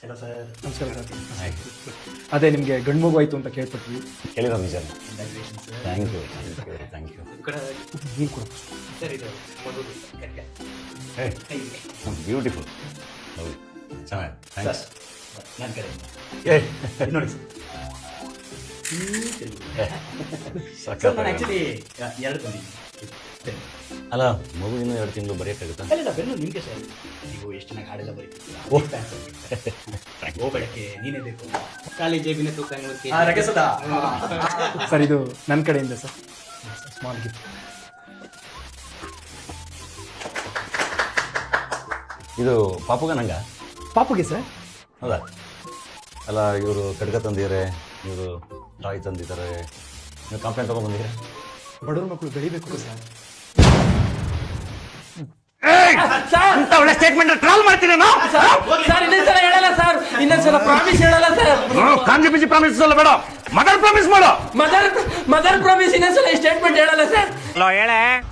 Hello sir. ನಮಸ್ಕಾರ sir. ಅದೇ ನಿಮಗೆ ಗಂಡು ಮಗು ಆಯಿತು ಅಂತ ಕೇಳ್ಪಟ್ವಿ. ಕೇಳಿರೋ ನಿಜ. Thank you. Thank you. ನೀರು ಕೊಡು ಸರ್, ಇದು ಮಗುದು ಬ್ಯೂಟಿಫುಲ್. ಹೌದು, ಚೆನ್ನಾಗಿ. ಥ್ಯಾಂಕ್ಸ್. ನನ್ನ ಕಡೆ ನೋಡಿ ಸರ್. ಸರ್, ನಾನು ಆ್ಯಕ್ಚುಲಿ ಎರಡು ಬಂದಿದ್ದೀನಿ. ಅಲ್ಲ, ಮಗು ಇನ್ನೂ 2 ತಿಂಗಳು ಬರೆಯೋಕ್ಕಾಗುತ್ತಾ? ಅಲ್ಲ, ಬೆನ್ನು ನಿಮಗೆ ಸರ್. ನೀವು ಎಷ್ಟು ಚೆನ್ನಾಗಿ ಹಾಡೆಲ್ಲ ಬರೀತೀರಾ. ಬೆಳಗ್ಗೆ ನೀನೇ ಬೇಕು. ಕಾಲೇಜ್ ಬಿನ ತೂಕ ಸರ್, ಇದು ನನ್ನ ಕಡೆಯಿಂದ ಸರ್ ಸ್ಮಾಲ್ ಗಿಫ್ಟ್. ಇದು ಪಾಪುಗ ನಂಗ? ಪಾಪುಗೆ ಸರ್. ಹೌದಾ? ಅಲ್ಲ, ಇವರು ಕಡ್ಗ ತಂದಿದ್ದಾರೆ, ಇವರು ಟಾಯ್ ತಂದಿದ್ದಾರೆ, ನೀವು ಕಂಪ್ಲೇಂಟ್ ತೊಗೊಂಡ್ಬಂದಿದ್ದೀರಾ? ಬಡವ್ರ ಮಕ್ಕಳು ಬೆಳಿಬೇಕು ಸರ್. ಒಳ್ಳೆ ಸ್ಟೇಟ್ಮೆಂಟ್ ಟ್ರಾಲ್ ಮಾಡ್ತೀನಿ ನಾನು. ಸರ್, ಇನ್ನೊಂದ್ಸಲ ಹೇಳಲ್ಲ ಸರ್, ಇನ್ನೊಂದ್ಸಲ ಪ್ರಾಮಿಸ್ ಹೇಳಲ್ಲ ಸರ್. ಕಾಂಜಿ ಬಿಜಿ ಪ್ರಾಮಿಸ್ ಅಲ್ಲ, ಬೇಡ, ಮದರ್ ಪ್ರಾಮಿಸ್ ಮಾಡು. ಮದರ್ ಪ್ರಾಮಿಸ್ ಇನ್ನೊಂದ್ಸಲ ಸ್ಟೇಟ್ಮೆಂಟ್ ಹೇಳಲ್ಲ ಸರ್.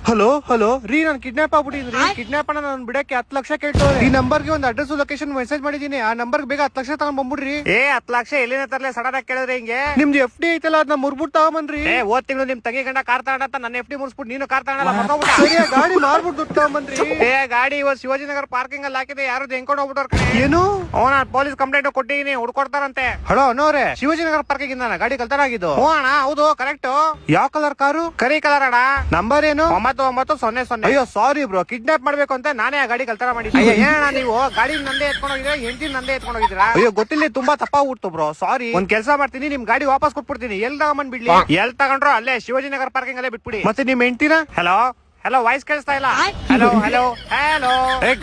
ಹಲೋ ರೀ, ನಾನು ಕಿಡ್ನಾಪ್ ಆಗ್ಬಿಟ್ಟಿದ್ರಿ. ಕಿಡ್ನಾಪ್ ಅನ್ನ ನಾನು ಬಿಡಕ್ಕೆ 10 ಲಕ್ಷ ಕೇಳ್ತವ್ರೆ. ಈ ನಂಬರ್ಗೆ ಒಂದು ಅಡ್ರೆಸ್ ಲೊಕೇಶನ್ ಮೆಸೇಜ್ ಮಾಡಿದೀನಿ. ಆ ನಂಬರ್ಗೆ ಬೇಗ 10 ಲಕ್ಷ ತಗೊಂಡ್ ಬಂದ್ಬಿಡ್ರಿ. 10 ಲಕ್ಷ ಎಲ್ಲಿನ ತರಲೆ ಸಡನ್ ಆಗಿ ಕೇಳಿದ್ರೆ ಹಿಂಗೆ? ನಿಮ್ದು FD ಐತಲ್ಲ, ಅದನ್ನ ಮುರ್ಬಿಟ್ಟು ತಗೊಂಬನ್ರಿ. ಹೋದ್ ತಿಂಗಳು ನಿಮ್ ತಂಗಿ ಗಂಡ ಕಾರ್ ತಗೊಂಡ ನನ್ನ FD ಮುರ್ಸ್ಬಿಟ್ಟು ನೀನು ಕಾರ್ ತಗೊಂಡಲ್ಲ, ಗಾಡಿ ಮಾರ್ಬಿಟ್ಟು ದುಡ್ಡು ತಗೊಂಬನ್ರಿ. ಗಾಡಿ ಇವತ್ತು ಶಿವಾಜಿನಗರ ಪಾರ್ಕಿಂಗ್ ಅಲ್ಲಿ ಹಾಕಿದೆ, ಯಾರು ಹೆಂಕೊಂಡು ಹೋಗ್ಬಿಟ್ಟವ್ರ. ಏನು? ನಾನು ಪೊಲೀಸ್ ಕಂಪ್ಲೇಂಟ್ ಕೊಟ್ಟಿದ್ದೀನಿ, ಹುಡ್ಕೊಡ್ತಾರಂತೆ. ಹಲೋ ಅನ್ನೋರೆ, ಶಿವಾಜಿನಗರ ಪಾರ್ಕಿಂಗ್ ಇಂದ ಗಾಡಿ ಕಲ್ತಾರ ಆಗಿದ್ದು. ಅಣ್ಣ, ಹೌದು ಕರೆಕ್ಟ್. ಯಾವ ಕಲರ್ ಕಾರು? ಕರಿ ಕಲರ್ ಅಣ್ಣ. ನಂಬರ್ ಏನು? 9900. ಅಯ್ಯೋ ಸಾರಿ ಬ್ರೋ, ಕಿಡ್ನಾಪ್ ಮಾಡ್ಬೇಕು ಅಂತ ನಾನೇ ಆ ಗಾಡಿ ಕಲ್ತಾರ ಮಾಡಿದ್ದೆ. ಏನಣ್ಣ ನೀವು ಗಾಡಿ ನಂದೇ ಎತ್ಕೊಂಡು ಹೋಗಿದ್ರೆ, ಹೆಂಡತಿ ನಂದೇ ಎತ್ಕೊಂಡು ಹೋಗಿದ್ರಾ? ಅಯ್ಯೋ ಗೊತ್ತಿಲ್ಲ, ತುಂಬಾ ತಪ್ಪಾಗ್ಬಿಡ್ತು ಬ್ರೋ, ಸಾರಿ. ಒಂದ್ ಕೆಲಸ ಮಾಡ್ತೀನಿ, ನಿಮ್ ಗಾಡಿ ವಾಪಸ್ ಕೊಟ್ಬಿಡ್ತೀನಿ. ಎಲ್ ತಗೊಂಡ್ ಬಿಡ್ಲಿ? ಎಲ್ ತಗೊಂಡ್ರು ಅಲ್ಲೇ ಶಿವಾಜಿನಗರ ಪಾರ್ಕಿಂಗ್ ಅಲ್ಲೇ ಬಿಟ್ಬಿಡಿ. ಮತ್ತೆ ನಿಮ್ ಹೆಂಡತಿನ? ಹಲೋ ವಾಯ್ಸ್ ಕೇಳಿಸ್ತಾ ಇಲ್ಲ. ಹಲೋ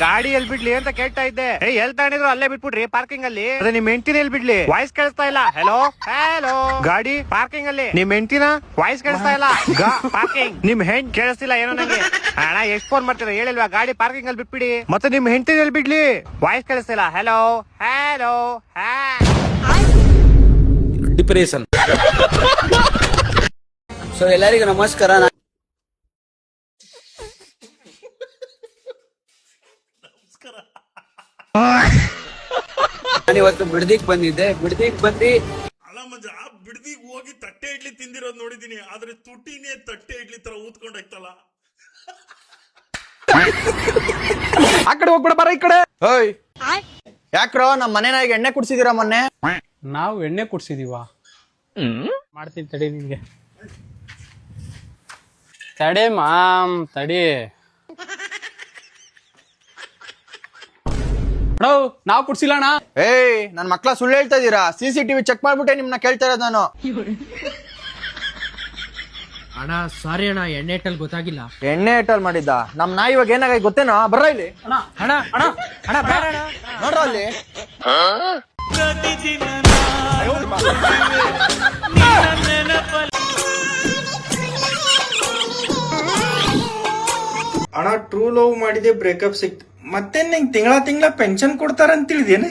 ಗಾಡಿ ಎಲ್ ಬಿಡ್ಲಿ ಅಂತ ಕೇಳ್ತಾ ಇದ್ದೆ. ಎಲ್ ತಗೊಂಡಿದ್ರು ಅಲ್ಲೇ ಬಿಟ್ಬಿಡ್ರಿ ಪಾರ್ಕಿಂಗ್ ಅಲ್ಲಿ. ಅದೇ ನಿಮ್ ಹೆಂಡತಿನ ಎಲ್ ಬಿಡ್ಲಿ? ವಾಯ್ಸ್ ಕೇಳಿಸ್ತಾ ಇಲ್ಲ. ಹಲೋ ಗಾಡಿ ಪಾರ್ಕಿಂಗ್ ಅಲ್ಲಿ. ನಿಮ್ ಹೆಂಡತಿನ? ವಾಯ್ಸ್ ಕೇಳಿಸ್ತಾ ಇಲ್ಲ. ಪಾರ್ಕಿಂಗ್ ನಿಮ್ ಹೆಂಡ್ ಕೇಳಿಸ್ತಿಲ್ಲ ಏನೋ ನಂಗೆ. ಅಣ್ಣ ಎಷ್ಟು ಫೋನ್ ಮಾಡ್ತೀರಾ ಹೇಳಿಲ್ವಾ? ಗಾಡಿ ಪಾರ್ಕಿಂಗ್ ಅಲ್ಲಿ ಬಿಟ್ಬಿಡಿ. ಮತ್ತೆ ನಿಮ್ ಹೆಂಡತಿನ ಎಲ್ ಬಿಡ್ಲಿ? ವಾಯ್ಸ್ ಕೇಳಿಸ್ತಿಲ್ಲ. Hello depression. ಸೊ ಎಲ್ಲರಿಗೂ ನಮಸ್ಕಾರ. ನಾನು ಇವತ್ತು ಬಿಡದಿಗ್ ಬಂದಿದ್ದೆ. ಬಿಡದಿಗ್ ಬಂದು ಅಲ್ಲ ಮಂಜ, ಬಿಡದಿಗ್ ಹೋಗಿ ತಟ್ಟೆ ಇಡ್ಲಿ ತಿಂದಿರೋದ್ ನೋಡಿದೀನಿ, ಆದ್ರೆ ತುಟಿನೇ ತಟ್ಟೆ ಇಡ್ಲಿ ತರ ಊದ್ಕೊಂಡಾಯ್ತಲ್ಲ. ಆ ಕಡೆ ಹೋಗ್ಬೇಡ, ಬರ ಈ ಕಡೆ. ಯಾಕ್ರೋ ನಮ್ ಮನೆನಾಗ ಎಣ್ಣೆ ಕುಡ್ಸಿದೀರ ಮೊನ್ನೆ? ನಾವು ಎಣ್ಣೆ ಕುಡ್ಸಿದೀವ? ಮಾಡ್ತೀನಿ ತಡಿ, ನಿನ್ಗೆ ತಡೆ ಮಾಮ್, ತಡಿ. ನಾವ್ ಕುಡ್ಸಿಲ್ಲ ಅಣ್ಣ. ನನ್ ಮಕ್ಳ ಸುಳ್ಳು ಹೇಳ್ತಾ ಇದೀರಾ? CCTV ಚೆಕ್ ಮಾಡ್ಬಿಟ್ಟೆ ನಿಮ್ನ ಕೇಳ್ತಾ ಇರೋದು ನಾನು. ಅಣ್ಣ ಸಾರಿ ಅಣ್ಣ, ಎಣ್ಣೆ ಇಟ್ಟಲ್ಲಿ ಗೊತ್ತಾಗಿಲ್ಲ. ಎಣ್ಣೆ ಇಟ್ಟಲ್ ಮಾಡಿದ್ದ ನಮ್ ನಾಯಿ ಇವಾಗ ಏನಾಗ ಗೊತ್ತೇನೋ? ಬರ್ರ ಇಲ್ಲಿ. ನೋಡ್ರ ಅಲ್ಲಿ. ಅಣ್ಣ, ಟ್ರೂ ಲವ್ ಮಾಡಿದೆ, ಬ್ರೇಕಪ್ ಸಿಕ್ತು. ಮತ್ತೆ ನಿಂಗೆ ತಿಂಗಳ ಪೆನ್ಷನ್ ಕೊಡ್ತಾರಂತ ತಿಳಿದೇನೆ?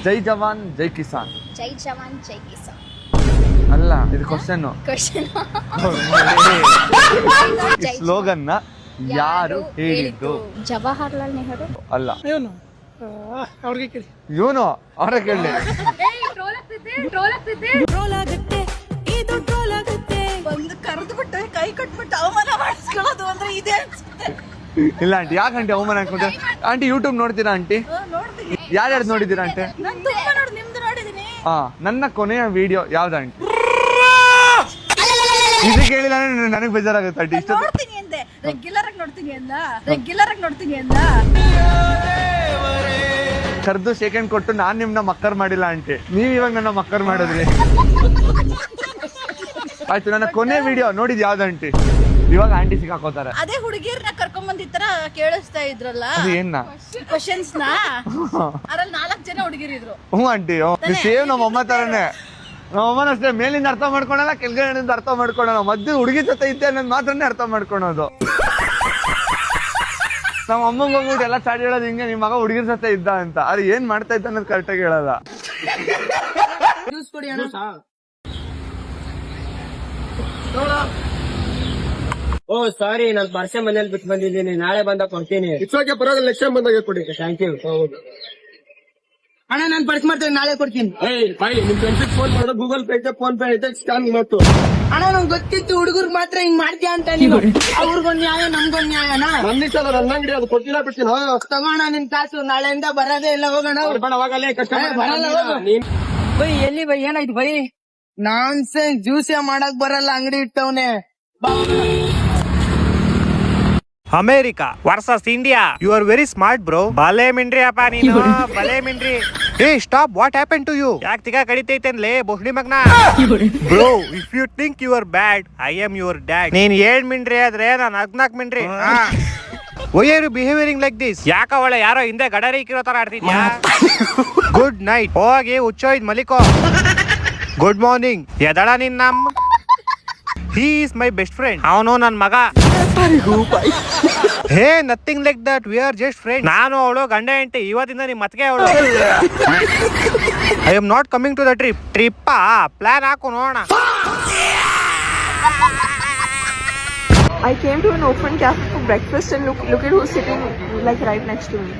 ಜೈ ಜವಾನ್ ಜೈ ಕಿಸಾನ್. ಜೈ ಜವಾನ್ ಜೈ ಕಿಸಾನ್ ಅಲ್ಲ, ಇದು ಕ್ವಶನ್. ಸ್ಲೋಗನ್ ನ ಯಾರು ಹೇಳಿದ್ದು? ಜವಾಹರ್ಲಾಲ್ ನೆಹರು ಅಲ್ಲ, ಇವನು ಅವ್ರಿಗೆ ಕೇಳಿ. ಇವನು ಅವರ ಕೇಳಿ. ಒಂದು ಕರೆದು ಬಿಟ್ಟು ಕೈ ಕಟ್ಬಿಟ್ಟು ಅವಮಾನ ಮಾಡಿಸ್ಕೊಳ್ಳೋದು ಅಂದ್ರೆ ಇದೆ ಅನ್ಸುತ್ತೆ. ಇಲ್ಲ ಆಂಟಿ, ಯಾಕೆ ಆಂಟಿ ಅವಮಾನ ಅನ್ಕೊಂಡ್ರೆ? ಆಂಟಿ ಯೂಟ್ಯೂಬ್ ನೋಡ್ತೀರಾ ಆಂಟಿ? ನೋಡ್ತೀನಿ. ಯಾರ್ಯಾರು ನೋಡಿದೀರಾ ಆಂಟಿ? ನಾನು ತುಂಬಾ ನಿಮ್ದು ನೋಡಿದೀನಿ. ನನ್ನ ಕೊನೆಯ ವಿಡಿಯೋ ಯಾವ್ದು ಆಂಟಿ? ಇದು ಕೇಳಿಲ್ಲ ನನಗೆ ಬೇಜಾರಾಗುತ್ತೆ ಆಂಟಿ. ಇಷ್ಟ ನೋಡ್ತೀನಿ ಅಂದೆ, ರೆಗ್ಯುಲರ್ ಆಗಿ ನೋಡ್ತೀನಿ ಅಂದ. ಕರ್ದು ಸೆಕೆಂಡ್ ಕೊಟ್ಟು ನಾನ್ ನಿಮ್ನ ಮಕ್ಕರ್ ಮಾಡಿಲ್ಲ ಆಂಟಿ, ನೀವ್ ಇವಾಗ ನನ್ನ ಮಕ್ಕರ್ ಮಾಡಿದ್ರಿ. ಆಯ್ತು, ನನ್ನ ಕೊನೆ ವಿಡಿಯೋ ನೋಡಿದ್ ಯಾವ್ದು ಆಂಟಿ? ಇವಾಗ ಆಂಟಿ ಸಿಕ್ಕಾಕೋತಾರೆ. ಅದೇ ಹುಡುಗಿರ್ನ ಕರ್ಕೊಂಡ್ ಬಂದಿತ್ತರ ಕೇಳಿಸ್ತಾ ಇದ್ರಲ್ಲ, ಅದು ಏನ್ನ ಕ್ವಶನ್ಸ್ ನ. ಅದ್ರಲ್ಲಿ 4 ಜನ ಹುಡುಗಿರಿದ್ರು. ಹ್ಞೂ ಆಂಟಿ, ಸೇಮ್ ನಮ್ಮ ಅಮ್ಮ ತರನೇ. ನಮ್ಮ ಅಮ್ಮನ ಅಷ್ಟೇ, ಮೇಲಿಂದ ಅರ್ಥ ಮಾಡ್ಕೊಳಲ್ಲ, ಕೆಳಗಡೆಯಿಂದ ಅರ್ಥ ಮಾಡ್ಕೊಳಲ್ಲ, ಮಧ್ಯೆ ಹುಡುಗಿ ಜೊತೆ ಇದ್ದೆ ಅನ್ನೋದು ಮಾತ್ರನೇ ಅರ್ಥ ಮಾಡ್ಕೊಳೋದು. ನಮ್ಮ ಅಮ್ಮಂಗೆ ಹೋಗ್ಬಿಟ್ಟು ಎಲ್ಲ ಚಾಡಿ ಹೇಳೋದು ಹಿಂಗೆ, ನಿಮ್ ಮಗ ಹುಡುಗಿರ್ ಜೊತೆ ಇದ್ದ ಅಂತ. ಅದು ಏನ್ ಮಾಡ್ತಾ ಇದ್ದ ಅನ್ನೋದು ಕರೆಕ್ಟಾಗಿ ಹೇಳಲ್ಲ. ಓ ಸಾರಿ, ನಾನು ಪರ್ಸೆ ಮನೇಲಿ ಬಿಟ್ಟು ಬಂದಿದ್ದೀನಿ, ನಾಳೆ ಬಂದಾಗ ಕೊಡ್ತೀನಿ. ಪರವಾಗಿಲ್ಲ, ನೆಕ್ಸ್ಟ್ ಟೈಮ್ ಬಂದಾಗ ಕೊಡಿ. Thank you. ಅಣ್ಣ ನಾನು ಪರ್ಸ್ ಮಾಡ್ತೇನೆ, ನಾಳೆ ಕೊಡ್ತೀನಿ. ನಿಮ್ ಫ್ರೆಂಡ್ಸ್ ಫೋನ್ ಮಾಡೋದು, ಗೂಗಲ್ ಪೇ ಐತೆ, ಫೋನ್ ಪೇ ಐತೆ, ಸ್ಕ್ಯಾನ್ ಮಾತು. ಅಣ್ಣ ನಂಗೆ ಗೊತ್ತಿತ್ತು ಹುಡುಗರು ಮಾತ್ರ ಹಿಂಗ್ ಮಾಡ್ತೀಯ ಅಂತ. ನೀವು ಅವ್ರಿಗೊಂದ್ ನ್ಯಾಯ ನಮ್ಗೊಂದ್ ನ್ಯಾಯನಾ? ನನ್ನ ಅಂಗಡಿ ಅದು ಕೊಡ್ತೀರಾ ಬಿಡ್ತೀನಿ. ತಗೋಣ ನಿನ್ ಕಾಸು, ನಾಳೆಯಿಂದ ಬರೋದೇ ಇಲ್ಲ, ಹೋಗೋಣ. ಬೈ ಎಲ್ಲಿ ಬೈ, ಏನಾಯ್ತು ಬೈ? ನಾನ್ಸೆನ್ಸ್, ಜ್ಯೂಸೇ ಮಾಡಕ್ ಬರಲ್ಲ, ಅಂಗಡಿ ಇಟ್ಟವನೆ. America versus India. You are very smart bro. ಬಲೆ ಮಿಂಡ್ರಿ ಅಪ್ಪ ನೀನು, ಬಲೆ ಮಿಂಡ್ರಿ. ಏ stop, what happen to you? ಯಾಕೆ ತಿಗ ಕಡಿತೈತೇನ್ಲೇ ಬೋಸ್ಡಿ ಮಗ್ನ? Bro, if you think you are bad, I am your dad. ನೀನ್ 7 ಮಿಂಡ್ರಿ ಆದ್ರೆ ನಾನು 14 ಮಿಂಡ್ರಿ. Why are you behaviouring like this? ಯಾಕ ಅವಳೆ ಯಾರೋ ಹಿಂದೆ ಗಡರಿ ಇಕ್ಕಿರೋ ತರ ಆಡ್ತಿದ್ಯಾ? ಗುಡ್ ನೈಟ್, ಹೋಗಿ ಹುಚ್ಚೋಯ್ದ್ ಮಲಿಕೋ. ಗುಡ್ ಮಾರ್ನಿಂಗ್, ಎದಳ ನಿನ್ ನಮ್. He is my best friend. ಅವನು ನನ್ ಮಗ. Hey nothing like that, we are just friend. ನಾನು ಅವಳು ಗಂಡ ಹೆಂಡತಿ, ಇವತ್ತಿಂದ ನಿಮ್ ಮತ್ಗೆ ಅವಳು. I am not coming to the trip. ಟ್ರಿಪ್ಪಾ ಪ್ಲಾನ್ ಹಾಕು ನೋಡೋಣ. I came to an open cafe for breakfast and look at who's sitting like right next to me.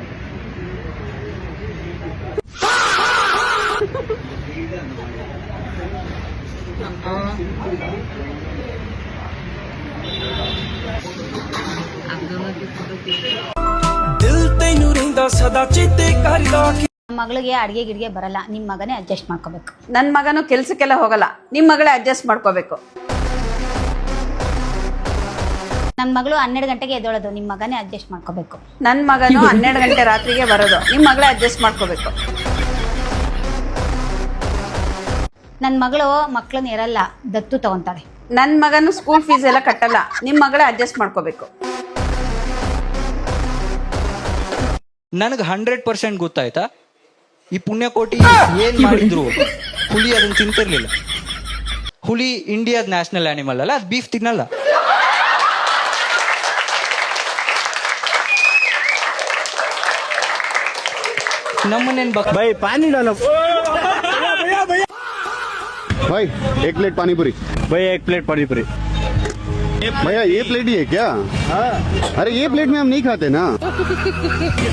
ಮಗಳಿಗೆ ಅಡಿಗೆ ಗಿಡಿಗೆ ಬರಲ್ಲ, ನಿಮ್ ಮಗನೇ ಅಡ್ಜಸ್ಟ್ ಮಾಡ್ಕೋಬೇಕು. ನನ್ ಮಗನು ಕೆಲ್ಸಕ್ಕೆಲ್ಲ ಹೋಗಲ್ಲ, ನಿಮ್ ಮಗಳೇ ಅಡ್ಜಸ್ಟ್ ಮಾಡ್ಕೋಬೇಕು. ನನ್ ಮಗಳು 12 ಗಂಟೆಗೆ ಎದ್ದೋಳೋದು, ನಿಮ್ ಮಗನೇ ಅಡ್ಜಸ್ಟ್ ಮಾಡ್ಕೋಬೇಕು. ನನ್ ಮಗನು 12 ಗಂಟೆ ರಾತ್ರಿಗೆ ಬರೋದು, ನಿಮ್ ಮಗಳೇ ಅಡ್ಜಸ್ಟ್ ಮಾಡ್ಕೋಬೇಕು. ನನ್ ಮಗಳು ಮಕ್ಳನ್ನ ಇರಲ್ಲ, ದತ್ತು ತಗೊಂತಾಳೆ. ನನ್ ಮಗನು ಸ್ಕೂಲ್ ಫೀಸ್ ಎಲ್ಲ ಕಟ್ಟಲ್ಲ, ನಿಮ್ ಮಗಳೇ ಅಡ್ಜಸ್ಟ್ ಮಾಡ್ಕೋಬೇಕು. ನನಗೆ 100% ಗೊತ್ತಾಯ್ತಾ, ಈ ಪುಣ್ಯಕೋಟಿ ಏನ್ ಮಾಡಿದ್ರು ಹುಲಿ ಅದನ್ನ ತಿಂತಿರ್ಲಿಲ್ಲ. ಹುಲಿ ಇಂಡಿಯಾದ ನ್ಯಾಷನಲ್ ಆನಿಮಲ್ ಅಲ್ಲ, ಅದು ಬೀಫ್ ತಿನ್ನಲ್ಲ. ನಮ್ಮನ್ನೇನ್ ಬೈ ಪಾನಿ ಡಾಲೋ. भाई 1 प्लेट पानी पूरी. भाई 1 प्लेट पानी पूरी. भैया ये प्लेट ही है क्या? अरे ये प्लेट में हम नहीं खाते ना.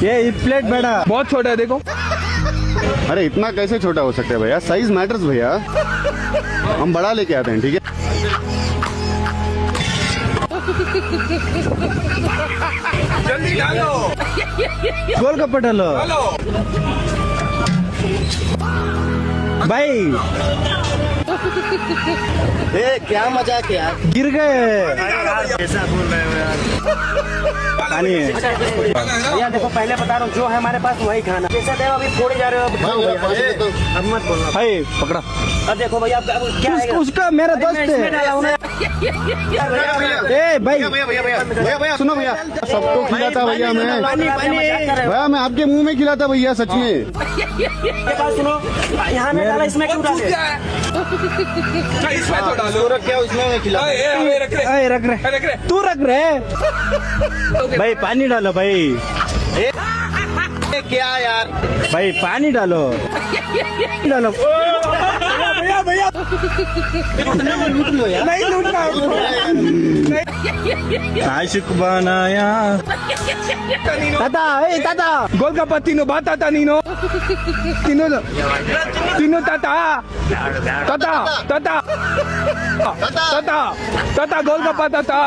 ये प्लेट बेटा बहुत छोटा है, देखो. अरे इतना कैसे छोटा हो सकता है भैया? साइज मैटर्स भैया, हम बड़ा लेके आते हैं, ठीक है? जल्दी डालो, गोलगप्पे डालो भाई. ए क्या मजाक है यार, गिर गए. कैसा बोल रहे हो यार? पानी है भैया देखो, पहले बता रहा हूँ, जो है हमारे पास वही खाना. जैसे देखो अभी फोड़े जा रहे हो, अब मत बोलना भाई. पकड़ा. अब देखो भैया क्या है, उसका मेरा दोस्त है. ए भाई भैया सुनो भैया, सबको खिलाता भैया मैं. भैया मैं आपके मुंह में खिलाता भैया, सच में. सुनो, यहाँ में डाला, इसमें क्यों डाले? इसमें तो डालो, रख क्या उसमें मैं खिला. रख रहे, तू रख रहे भाई. पानी डालो भाई. क्या यार भाई पानी डालो. डालो भैया भैया नहीं लूटना. आशिक बनाया ताता. ताता गोलगप्पा तीनों बात ताता नीनो तीनों ताता ताता ताता ताता ताता गोलगप्पा ताता.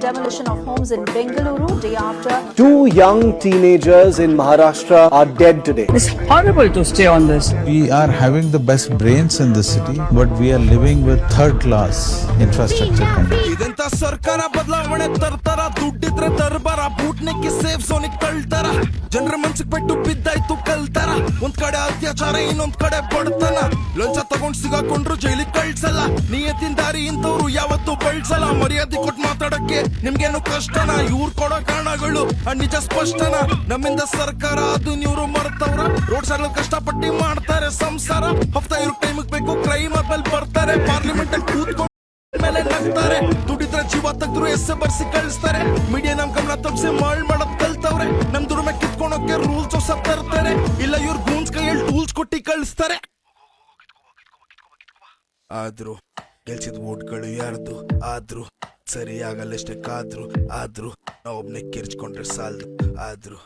Demolition of homes in Bengaluru day after. 2 young teenagers in Maharashtra are dead today. It's horrible to stay on this. We are having the best brains in the city, but we are living with third class infrastructure conditions. ಇದೆಂತ ಸರ್ಕಾರ ಬದಲಾವಣೆ ತರ್ತಾರ, ದುಡ್ಡಿದ್ರೆ ದರ್ಬಾರ, ಬೂಟ್ನಿಕ್ಕಿ safe ಝೋನಿಗೆ ತಳ್ತಾರ, ಜನರ ಮನ್ಸಿಗೆ ಪೆಟ್ಟು ಬಿದ್ದಾಯ್ತು ಕಲ್ತಾರ. ಒಂದ್ ಕಡೆ ಅತ್ಯಾಚಾರ, ಇನ್ನೊಂದ್ ಕಡೆ ಬಡತನ, ಲಂಚ ತಗೊಂಡ್ ಸಿಗಾಕೊಂಡ್ರು ಜೈಲಿಗೆ ಕಳ್ಸಲ್ಲ. ನಿಯತ್ತಿನ ದಾರಿ ಇಂಥವ್ರು ಯಾವತ್ತೂ ಬಳಸಲ್ಲ. ಮರ್ಯಾದೆ ಕೊಟ್ಟು ಮಾತಾಡಕ್ಕೆ ನಿಮ್ಗೇನು ಕಷ್ಟನ? ಇವ್ರು ಕೊಡೋ ಕಾರಣಗಳು ನಿಜ ಸ್ಪಷ್ಟನ. ನಮ್ಮಿಂದ ಸರ್ಕಾರ ಅದನ್ನ ಇವ್ರು ಮರ್ತವ್ರ. ರೋಡ್ ಸೈಡ್ ಕಷ್ಟಪಟ್ಟು ಮಾಡ್ತಾರೆ ಸಂಸಾರ. ಹಫ್ತಾ ಇವ್ರ ಟೈಮಿಗೆ ಬೇಕು, ಕ್ರೈಮ್ ಆದ್ಮೇಲೆ ಬರ್ತಾರೆ. ಪಾರ್ಲಿಮೆಂಟ್ ಅಲ್ಲಿ ಕೂತ್ಕೊಂಡು ಮೇಲೆ ನಗ್ತಾರೆ. ದುಡಿದ್ರೆ ಜೀವ ತೆಗ್ದ್ರು ಎಸ್ಸೆ ಬರ್ಸಿ ಕಳಿಸ್ತಾರೆ. ಮೀಡಿಯಾ ನಮ್ ಗಮನ ತಪ್ಪಿಸಿ ಮಾಡೋದ್ ಕಲ್ತವ್ರೆ. ನಮ್ ದುಡಿಮೆ ಕಿತ್ಕೊಳಕ್ಕೆ ರೂಲ್ಸ್ ಹೊಸ ತರ್ತಾರೆ. ಇಲ್ಲ ಇವ್ರ ಗೂನ್ಸ್ ಕೈಯಲ್ಲಿ ಟೂಲ್ಸ್ ಕೊಟ್ಟಿ ಕಳಿಸ್ತಾರೆ. ಆದ್ರೂ ಗೆಲ್ಸಿದ ಓಟ್ಗಳು ಯಾರ್ದು ಆದ್ರೂ ಸರಿ ಆಗಲ್ಲಷ್ಟೇ ಕಾದ್ರು ಆದ್ರೂ ನಾವೊಬ್ನೇ ಕಿರ್ಚ್ಕೊಂಡ್ರೆ ಸಾಲ್ದು ಆದ್ರೂ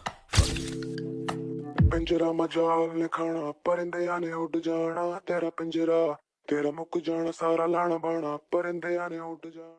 पिंजरा मजाल ने खाना परिंदे आने उड़ जाना तेरा पिंजरा तेरा मुक जाना सारा लाना बाना परिंदे आने उड़ जाना